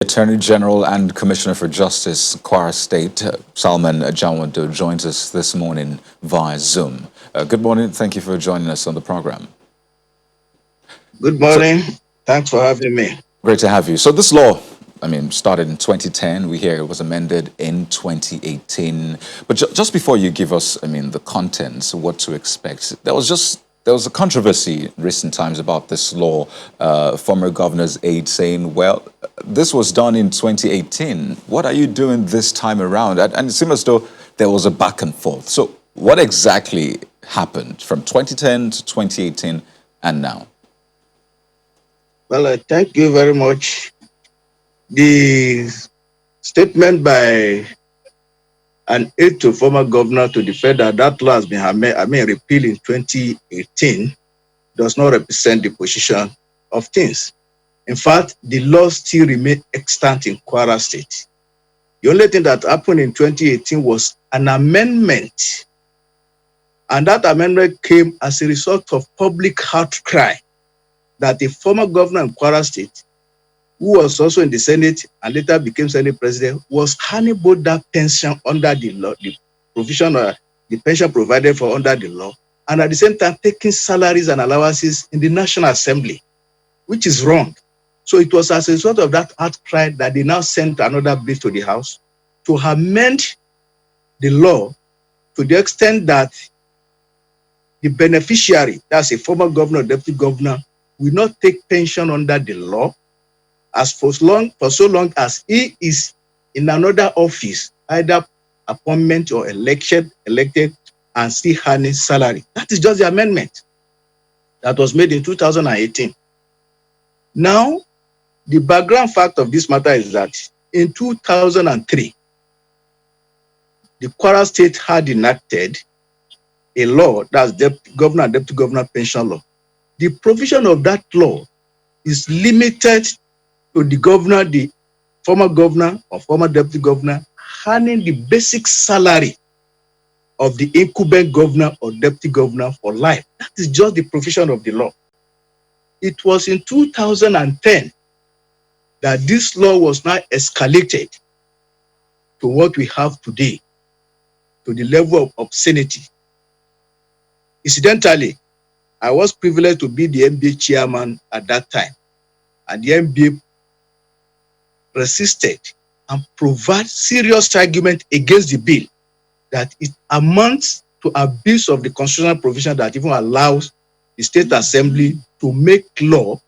Attorney General and Commissioner for Justice, Kwara State, Salman Janwado, joins us this morning via Zoom. Good morning. Thank you for joining us on the program. Good So, morning. Thanks for having me. great to have you. So, this law, started in 2010. We hear it was amended in 2018. But just before you give us, the contents, what to expect, there was a controversy in recent times about this law. Former governor's aide saying, "Well, this was done in 2018. What are you doing this time around?" And it seemed as though there was a back and forth. So, what exactly happened from 2010 to 2018 and now? Well, thank you very much. The statement by an aide to former governor to the fact that law has been repealed in 2018 does not represent the position of things. In fact, the law still remains extant in Kwara State. The only thing that happened in 2018 was an amendment, and that amendment came as a result of public outcry that a former governor in Kwara State, who was also in the Senate and later became Senate President, was earning both that pension under the law, the provision of the pension provided for under the law, and at the same time taking salaries and allowances in the National Assembly, which is wrong. So it was as a result of that outcry that they now sent another bill to the House to amend the law to the extent that the beneficiary, that's a former governor or deputy governor, will not take pension under the law as for so long as he is in another office, either appointment or elected, and still earning salary. That is just the amendment that was made in 2018. Now, the background fact of this matter is that in 2003, the Kwara State had enacted a law, that's governor and deputy governor pension law. The provision of that law is limited to the governor, the former governor or former deputy governor, earning the basic salary of the incumbent governor or deputy governor for life. That is just the provision of the law. It was in 2010 that this law was now escalated to what we have today, to the level of obscenity. Incidentally, I was privileged to be the MBA chairman at that time, and the MBA resisted and provide serious argument against the bill that it amounts to abuse of the constitutional provision that even allows the State Assembly to make law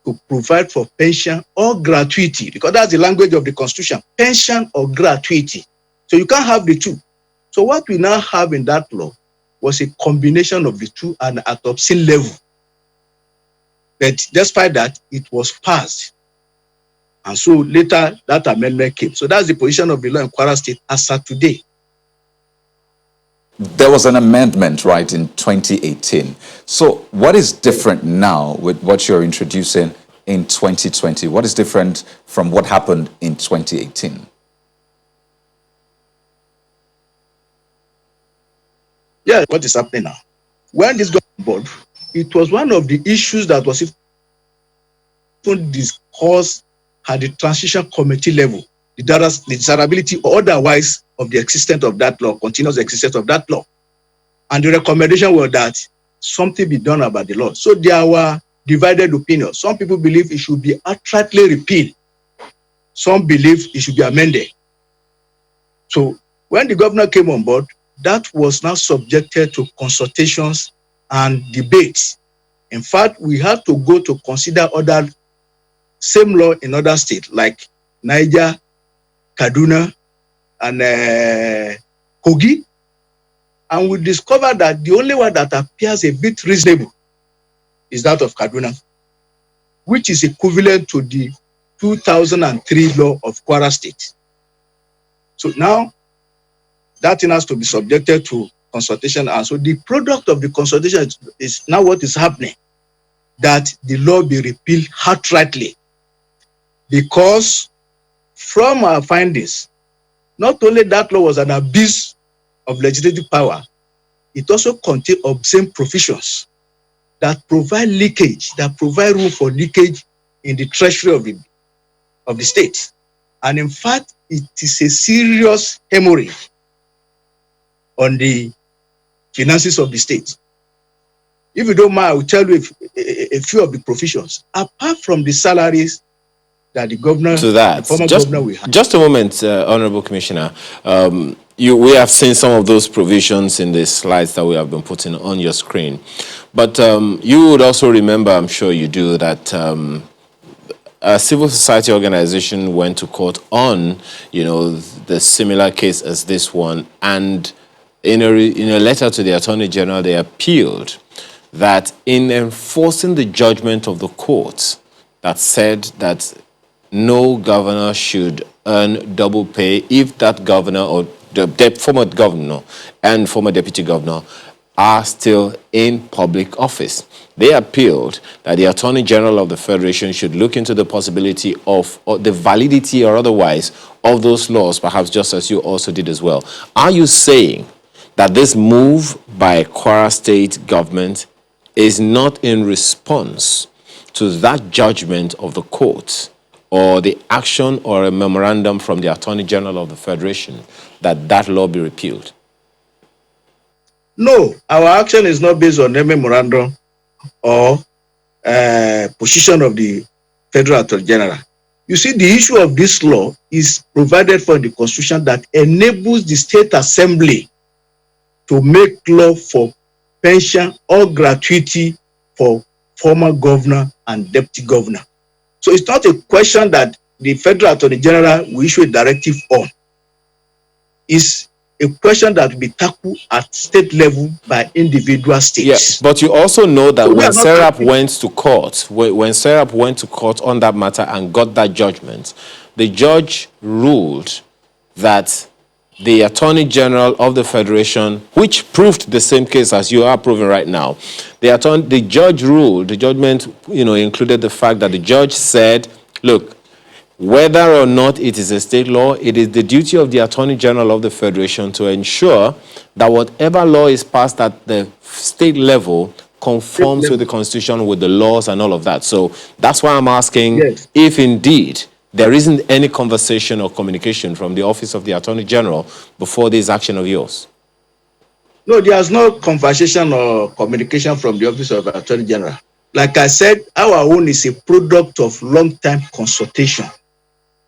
to provide for pension or gratuity, because that's the language of the Constitution, pension or gratuity. So you can't have the two. So what we now have in that law was a combination of the two and at obscene level. But despite that, it was passed. And so later, that amendment came. So that's the position of the law in Kwara State as of today. There was an amendment, right, in 2018. So what is different now with what you're introducing in 2020? What is different from what happened in 2018? Yeah, what is happening now? When this got on board, it was one of the issues that was even discussed at the transition committee level, the desirability or otherwise of the existence of that law, continuous existence of that law. And the recommendation was that something be done about the law. So there were divided opinions. Some people believe it should be outrightly repealed. Some believe it should be amended. So when the governor came on board, that was now subjected to consultations and debates. In fact, we had to go to consider other same law in other states like Niger, Kaduna, and Kogi. And we discovered that the only one that appears a bit reasonable is that of Kaduna, which is equivalent to the 2003 law of Kwara State. So now, that thing has to be subjected to consultation. And so the product of the consultation is now what is happening, that the law be repealed outrightly. Because from our findings, not only that law was an abuse of legislative power, it also contains obscene provisions that provide leakage, that provide room for leakage in the treasury of of the state. And in fact, it is a serious hemorrhage on the finances of the state. If you don't mind, I will tell you a few of the provisions. Apart from the salaries that the governor, to that. the former Just, governor will have. just a moment, Honorable Commissioner. We have seen some of those provisions in the slides that we have been putting on your screen. But you would also remember, I'm sure you do, that a civil society organization went to court on, the similar case as this one. And in a letter to the Attorney General, they appealed that in enforcing the judgment of the court that said that no governor should earn double pay if that governor or the former governor and former deputy governor are still in public office. They appealed that the Attorney General of the Federation should look into the possibility of or the validity or otherwise of those laws, perhaps just as you also did as well. Are you saying that this move by Kwara State government is not in response to that judgment of the court or the action or a memorandum from the Attorney General of the Federation that law be repealed? No, our action is not based on a memorandum or position of the Federal Attorney General. You see, the issue of this law is provided for in the Constitution that enables the State Assembly to make law for pension or gratuity for former governor and deputy governor. So it's not a question that the Federal Attorney General will issue a directive on. It's a question that will be tackled at state level by individual states. Yes, but you also know that So when Serap went to court, when Serap went to court on that matter and got that judgment, the judge ruled that the Attorney General of the Federation, which proved the same case as you are proving right now, the judge ruled, the judgment, included the fact that the judge said, look, whether or not it is a state law, it is the duty of the Attorney General of the Federation to ensure that whatever law is passed at the state level conforms with the Constitution, with the laws and all of that. So that's why I'm asking if indeed there isn't any conversation or communication from the Office of the Attorney General before this action of yours. No, there's no conversation or communication from the Office of the Attorney General. Like I said, our own is a product of long-time consultation.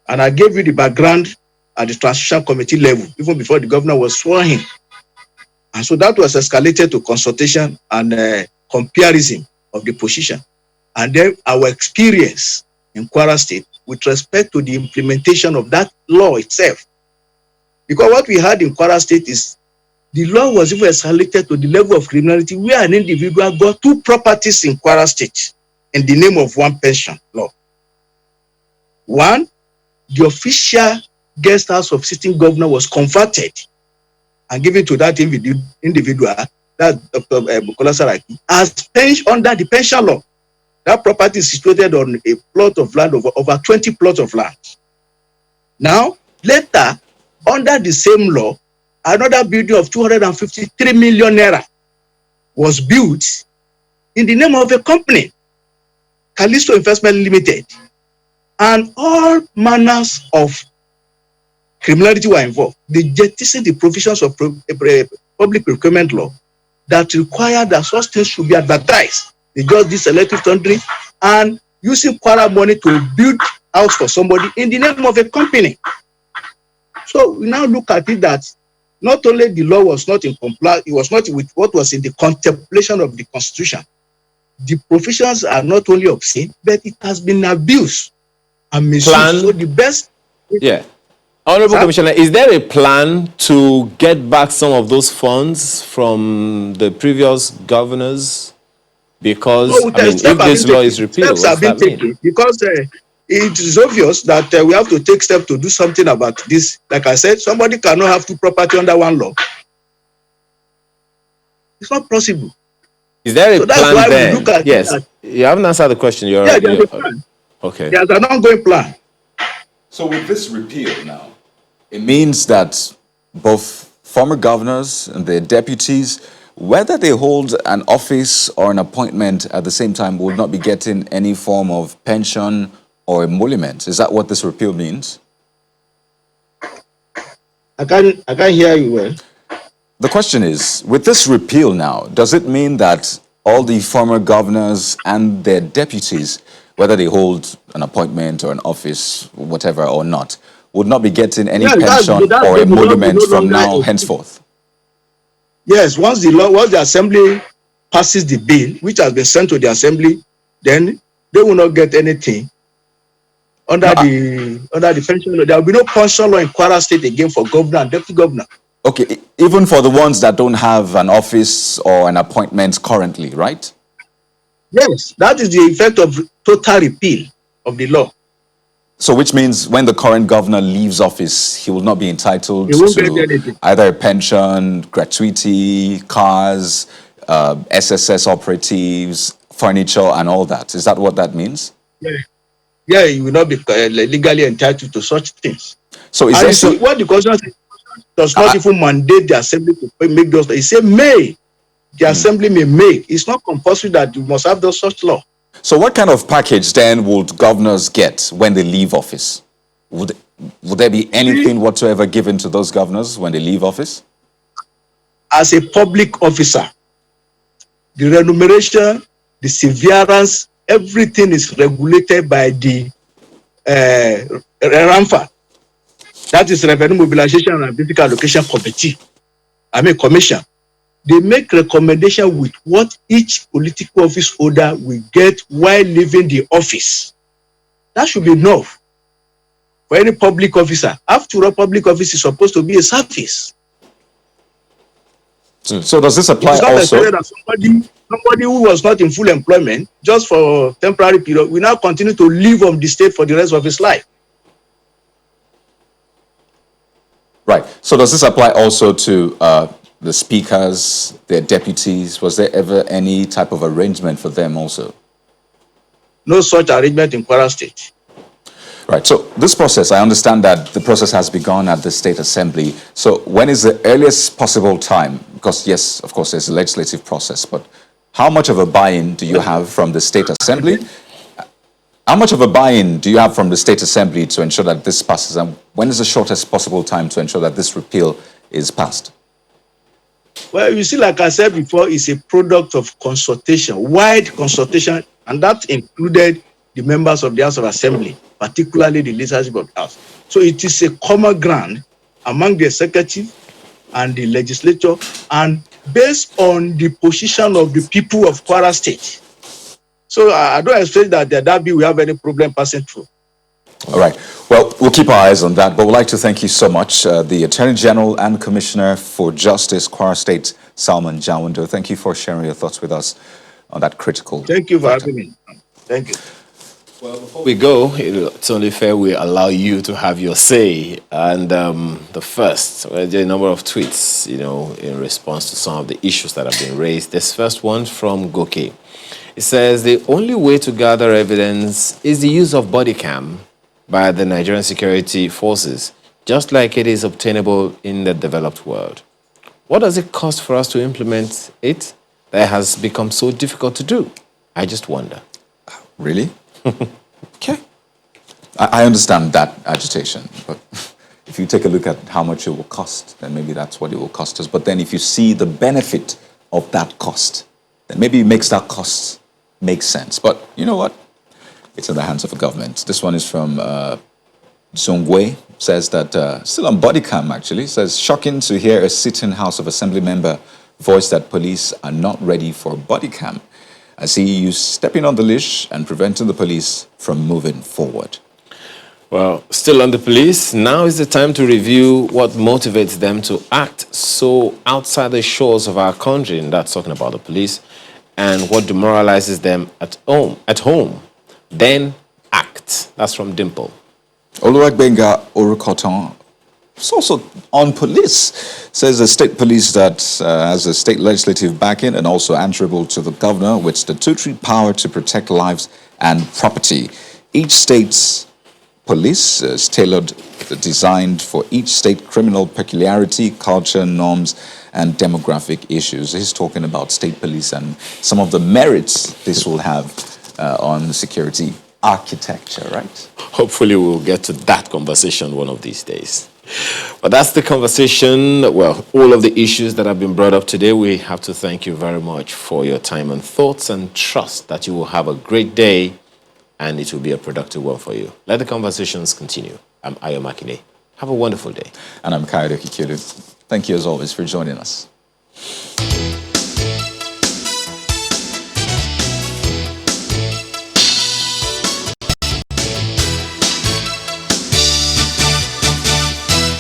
And I gave you the background at the Transition Committee level, even before the governor was sworn in. And so that was escalated to consultation and comparison of the position. And then our experience in Kwara State with respect to the implementation of that law itself. Because what we had in Kwara State is the law was even escalated to the level of criminality where an individual got 2 properties in Kwara State in the name of one pension law. One, the official guest house of sitting governor was converted and given to that individual, that Dr. Bukola Saraki, as pension under the pension law. That property is situated on a plot of land over 20 plots of land. Now, later, under the same law, another building of 253 million naira was built in the name of a company, Callisto Investment Limited. And all manners of criminality were involved. They jettisoned the provisions of public procurement law that required that such things should be advertised. They just did selective tendering and using Kwara money to build house for somebody in the name of a company. So we now look at it that not only the law was not in compliance, it was not with what was in the contemplation of the Constitution. The provisions are not only obscene, but it has been abused and misused. So the best... Yeah. Honorable Commissioner, is there a plan to get back some of those funds from the previous governors? Because, if this law is repealed, steps have been taken because it is obvious that we have to take steps to do something about this. Like I said, somebody cannot have 2 property under one law. It's not possible. Is there a so plan that's why then? We look at yes. You haven't answered the question. There's a plan. Okay. There's an ongoing plan. So with this repeal now, it means that both former governors and their deputies, whether they hold an office or an appointment at the same time, will not be getting any form of pension or emoluments. Is that what this repeal means? I can't hear you well. The question is, with this repeal now, does it mean that all the former governors and their deputies, whether they hold an appointment or an office, whatever or not, would not be getting any Yeah, pension that or they will not be emolument no from longer now a, henceforth? yes, once the assembly passes the bill, which has been sent to the assembly, then they will not get anything No, under the pension law. There will be no pension law in Kwara State again for governor and deputy governor. okay, even for the ones that don't have an office or an appointment currently, right? Yes, that is the effect of total repeal of the law. So which means when the current governor leaves office, he will not be entitled They won't get to anything. either a pension, gratuity, cars, SSS operatives, furniture, and all that. Is that what that means? Yeah, yeah, you will not be legally entitled to such things. So is And there you see, what the constitution does not even mandate the assembly to make those. It say may. The assembly may make. It's not compulsory that you must have those such law. So what kind of package then would governors get when they leave office? Would there be anything whatsoever given to those governors when they leave office? As a public officer, the remuneration, the severance, everything is regulated by the RAMFA. That is Revenue Mobilization and Political Allocation Commission. They make recommendation with what each political office holder will get while leaving the office. That should be enough for any public officer. After all, public office is supposed to be a service. So does this apply It's not also? necessary that somebody who was not in full employment just for temporary period will now continue to live on the state for the rest of his life. Right. So does this apply also to the speakers, their deputies? Was there ever any type of arrangement for them also? No such arrangement in Kwara State. Right. So this process, I understand that the process has begun at the State Assembly. So when is the earliest possible time? Because yes, of course, there's a legislative process, but how much of a buy-in do you have from the State Assembly? How much of a buy-in do you have from the State Assembly to ensure that this passes? And when is the shortest possible time to ensure that this repeal is passed? Well, you see, like I said before, it's a product of consultation, wide consultation, and that included the members of the House of Assembly, particularly the leadership of the House. So it is a common ground among the executive and the legislature, and based on the position of the people of Kwara State. So I don't expect that bill will have any problem passing through. All right. Well, we'll keep our eyes on that, but we'd like to thank you so much, the Attorney General and Commissioner for Justice, Kwara State, Salman Jawando. Thank you for sharing your thoughts with us on that critical. Thank you for having me. Thank you. Well, before we go, it's only fair we allow you to have your say. And the first, well, there are a number of tweets, in response to some of the issues that have been raised. This first one from Goke. It says, the only way to gather evidence is the use of body cam by the Nigerian security forces, just like it is obtainable in the developed world. What does it cost for us to implement it that has become so difficult to do? I just wonder. Really? Okay. I understand that agitation, but if you take a look at how much it will cost, then maybe that's what it will cost us. But then if you see the benefit of that cost, then maybe it makes that cost make sense. But you know what? It's in the hands of the government. This one is from Zongwe, says that, still on body cam actually, says, shocking to hear a sitting House of Assembly member voice that police are not ready for body cam. I see you stepping on the leash and preventing the police from moving forward. Well, still on the police, now is the time to review what motivates them to act so outside the shores of our country, and that's talking about the police, and what demoralizes them at home. Then act. That's from Dimple. Oluwagbenga Orukoton, it's also on police, says the state police that has a state legislative backing and also answerable to the governor with statutory power to protect lives and property. Each state's police is tailored, designed for each state criminal peculiarity, culture, norms, and demographic issues. He's talking about state police and some of the merits this will have on security architecture, right? Hopefully we'll get to that conversation one of these days. But that's the conversation. Well, all of the issues that have been brought up today, we have to thank you very much for your time and thoughts, and trust that you will have a great day and it will be a productive one for you. Let the conversations continue. I'm Ayo Makine. Have a wonderful day. And I'm Kayode Kikiru. Thank you as always for joining us.